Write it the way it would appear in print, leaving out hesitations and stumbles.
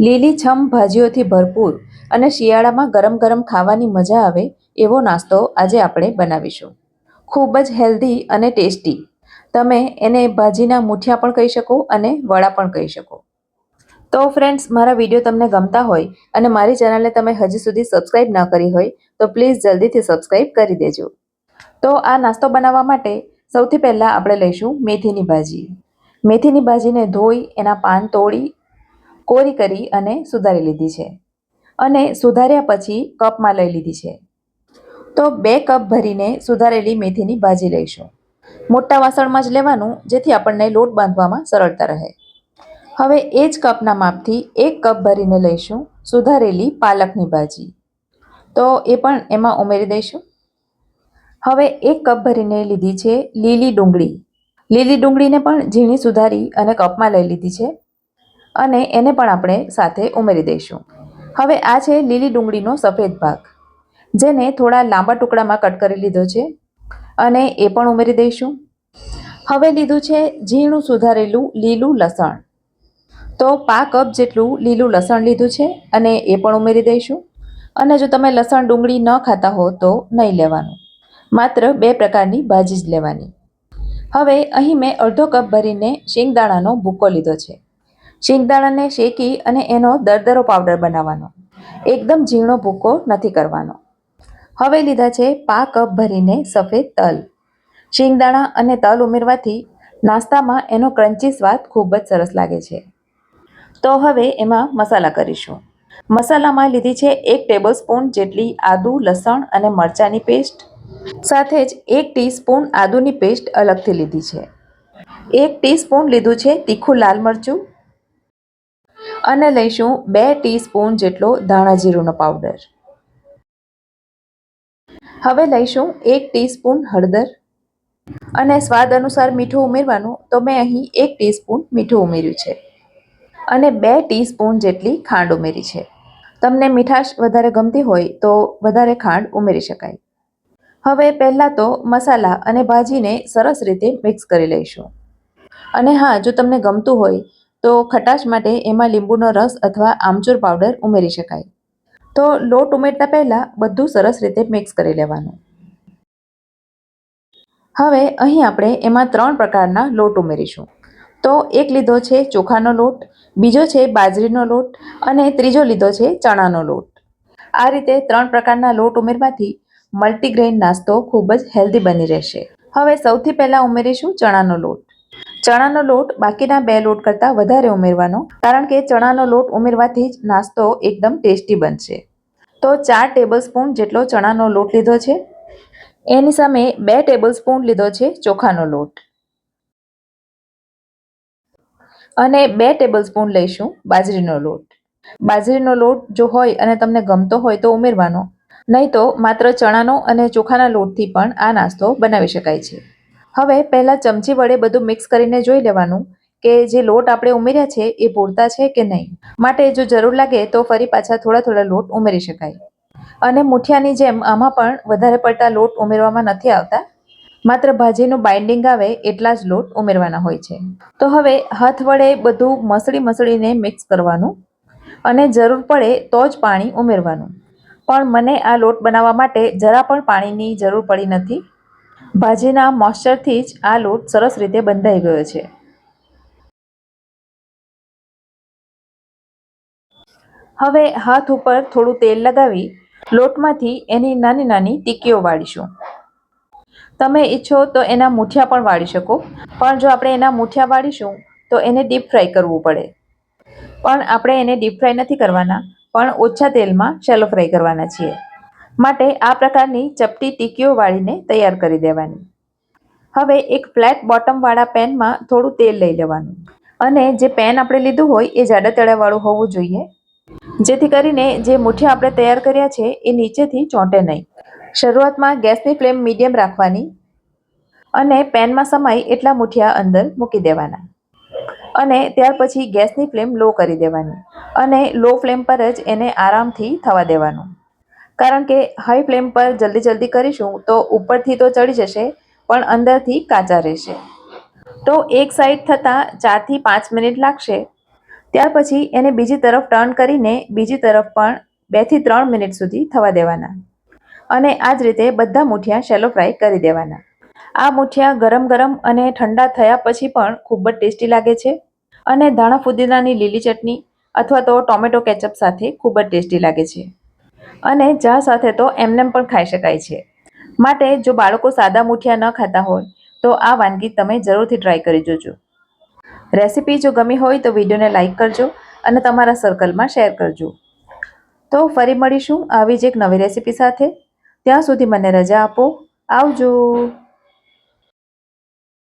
લીલીછમ ભાજીઓથી ભરપૂર અને શિયાળામાં ગરમ ગરમ ખાવાની મજા આવે એવો નાસ્તો આજે આપણે બનાવીશું. ખૂબ જ હેલ્ધી અને ટેસ્ટી. તમે એને ભાજીના મૂઠિયા પણ કહી શકો અને વડા પણ કહી શકો. તો ફ્રેન્ડ્સ, મારા વિડીયો તમને ગમતા હોય અને મારી ચેનલને તમે હજી સુધી સબસ્ક્રાઈબ ન કરી હોય તો પ્લીઝ જલ્દીથી સબસ્ક્રાઈબ કરી દેજો. તો આ નાસ્તો બનાવવા માટે સૌથી પહેલાં આપણે લઈશું મેથીની ભાજી. મેથીની ભાજીને ધોઈ એના પાન તોડી કોરી કરી અને સુધારી લીધી છે અને સુધાર્યા પછી કપમાં લઈ લીધી છે. તો 2 કપ ભરીને સુધારેલી મેથીની ભાજી લઈશું. મોટા વાસણમાં જ લેવાનું, જેથી આપણને લોટ બાંધવામાં સરળતા રહે. હવે એ જ કપના માપથી 1 કપ ભરીને લઈશું સુધારેલી પાલકની ભાજી. તો એ પણ એમાં ઉમેરી દઈશું. હવે 1 કપ ભરીને લીધી છે લીલી ડુંગળી. લીલી ડુંગળીને પણ ઝીણી સુધારી અને કપમાં લઈ લીધી છે અને એને પણ આપણે સાથે ઉમેરી દઈશું. હવે આ છે લીલી ડુંગળીનો સફેદ ભાગ, જેને થોડા લાંબા ટુકડામાં કટ કરી લીધો છે અને એ પણ ઉમેરી દઈશું. હવે લીધું છે ઝીણું સુધારેલું લીલું લસણ. તો 5 કપ જેટલું લીલું લસણ લીધું છે અને એ પણ ઉમેરી દઈશું. અને જો તમે લસણ ડુંગળી ન ખાતા હો તો નહીં લેવાનું, માત્ર 2 પ્રકારની ભાજી જ લેવાની. હવે અહીં મેં અડધો કપ ભરીને શિંગદાણાનો ભૂકો લીધો છે. શિંગદાણાને શેકી અને એનો દરદરો પાવડર બનાવવાનો, એકદમ ઝીણો ભૂકો નથી કરવાનો. હવે લીધા છે 5 કપ ભરીને સફેદ તલ. શિંગદાણા અને તલ ઉમેરવાથી નાસ્તામાં એનો ક્રન્ચી સ્વાદ ખૂબ જ સરસ લાગે છે. તો હવે એમાં મસાલા કરીશું. મસાલામાં લીધી છે 1 ટેબલસ્પૂન જેટલી આદુ, લસણ અને મરચાંની પેસ્ટ. સાથે જ 1 ટીસ્પૂન આદુની પેસ્ટ અલગથી લીધી છે. 1 ટીસ્પૂન લીધું છે તીખું લાલ મરચું અને લઈશું 2 ટીસ્પૂન જેટલો ધાણા જીરુંનો પાવડર. હવે લઈશું 1 ટીસ્પૂન હળદર અને સ્વાદ અનુસાર મીઠું ઉમેરવાનું. તો મેં અહીં 1 ટીસ્પૂન મીઠું ઉમેર્યું છે અને 2 ટીસ્પૂન જેટલી ખાંડ ઉમેરી છે. તમને મીઠાશ વધારે ગમતી હોય તો વધારે ખાંડ ઉમેરી શકાય. હવે પહેલાં તો મસાલા અને ભાજીને સરસ રીતે મિક્સ કરી લઈશું. અને હા, જો તમને ગમતું હોય તો ખટાશ માટે એમાં લીંબુનો રસ અથવા આમચૂર પાવડર ઉમેરી શકાય. તો લોટ ઉમેરતા પહેલાં બધું સરસ રીતે મિક્સ કરી લેવાનું. હવે અહીં આપણે એમાં 3 પ્રકારના લોટ ઉમેરીશું. તો એક લીધો છે ચોખાનો લોટ, બીજો છે બાજરીનો લોટ અને ત્રીજો લીધો છે ચણાનો લોટ. આ રીતે 3 પ્રકારના લોટ ઉમેરવાથી મલ્ટીગ્રેઇન નાસ્તો ખૂબ જ હેલ્ધી બની રહેશે. હવે સૌથી પહેલાં ઉમેરીશું ચણાનો લોટ. ચણાનો લોટ બાકીના 2 લોટ કરતાં વધારે ઉમેરવાનો, કારણ કે ચણાનો લોટ ઉમેરવાથી જ નાસ્તો એકદમ ટેસ્ટી બનશે. તો 4 ટેબલસ્પૂન જેટલો ચણાનો લોટ લીધો છે. એની સામે 2 ટેબલસ્પૂન લીધો છે ચોખાનો લોટ અને 2 ટેબલસ્પૂન લઈશું બાજરીનો લોટ. બાજરીનો લોટ જો હોય અને તમને ગમતો હોય તો ઉમેરવાનો, નહીં તો માત્ર ચણાનો અને ચોખાના લોટથી પણ આ નાસ્તો બનાવી શકાય છે. હવે પહેલાં ચમચી વડે બધું મિક્સ કરીને જોઈ લેવાનું કે જે લોટ આપણે ઉમેર્યા છે એ પૂરતા છે કે નહીં. માટે જો જરૂર લાગે તો ફરી પાછા થોડા લોટ ઉમેરી શકાય. અને મૂઠિયાની જેમ આમાં પણ વધારે પડતા લોટ ઉમેરવામાં નથી આવતા, માત્ર ભાજીનું બાઇન્ડિંગ આવે એટલા જ લોટ ઉમેરવાના હોય છે. તો હવે હાથ વડે બધું મસળીને મિક્સ કરવાનું અને જરૂર પડે તો જ પાણી ઉમેરવાનું. પણ મને આ લોટ બનાવવા માટે જરા પણ પાણીની જરૂર પડી નથી. ભાજીના મોઇશ્ચરથી જ આ લોટ સરસ રીતે બંધાઈ ગયો છે. હવે હાથ ઉપર થોડું તેલ લગાવી લોટમાંથી એની નાની નાની ટીકીઓ વાળીશું. તમે ઈચ્છો તો એના મૂઠિયા પણ વાળી શકો, પણ જો આપણે એના મૂઠિયા વાળીશું તો એને ડીપ ફ્રાય કરવું પડે. પણ આપણે એને ડીપ ફ્રાય નથી કરવાના, પણ ઓછા તેલમાં શેલો ફ્રાય કરવાના છીએ. માટે આ પ્રકારની ચપટી ટીકીઓ વાળીને તૈયાર કરી દેવાની. હવે એક ફ્લેટ બોટમવાળા પેનમાં થોડું તેલ લઈ લેવાનું અને જે પેન આપણે લીધું હોય એ જાડા તળિયાવાળું હોવું જોઈએ, જેથી કરીને જે મૂઠિયા આપણે તૈયાર કર્યા છે એ નીચેથી ચોંટે નહીં. શરૂઆતમાં ગેસની ફ્લેમ મીડિયમ રાખવાની અને પેનમાં સમાય એટલા મૂઠિયા અંદર મૂકી દેવાના અને ત્યાર પછી ગેસની ફ્લેમ લો કરી દેવાની અને લો ફ્લેમ પર જ એને આરામથી થવા દેવાનું. કારણ કે હાઈ ફ્લેમ પર જલ્દી કરીશું તો ઉપરથી તો ચડી જશે પણ અંદરથી કાચા રહેશે. તો એક સાઈડ થતાં 4 થી 5 મિનિટ લાગશે. ત્યાર પછી એને બીજી તરફ ટર્ન કરીને બીજી તરફ પણ 2 થી 3 મિનિટ સુધી થવા દેવાના અને આ જ રીતે બધા મૂઠિયા શેલો ફ્રાય કરી દેવાના. આ મૂઠિયા ગરમ ગરમ અને ઠંડા થયા પછી પણ ખૂબ જ ટેસ્ટી લાગે છે અને ધાણા ફુદીનાની લીલી ચટણી અથવા તો ટોમેટો કેચઅપ સાથે ખૂબ જ ટેસ્ટી લાગે છે અને ચા સાથે તો એમનેમ પણ ખાઈ શકાય છે. માટે જો બાળકો સાદા મૂઠિયા ન ખાતા હોય તો આ વાનગી તમે જરૂરથી ટ્રાય કરી જોજો. રેસીપી જો ગમી હોય તો વિડીયોને લાઇક કરજો અને તમારા સર્કલમાં શેર કરજો. તો ફરી મળીશું આવી જ એક નવી રેસીપી સાથે. ત્યાં સુધી મને રજા આપો. આવજો.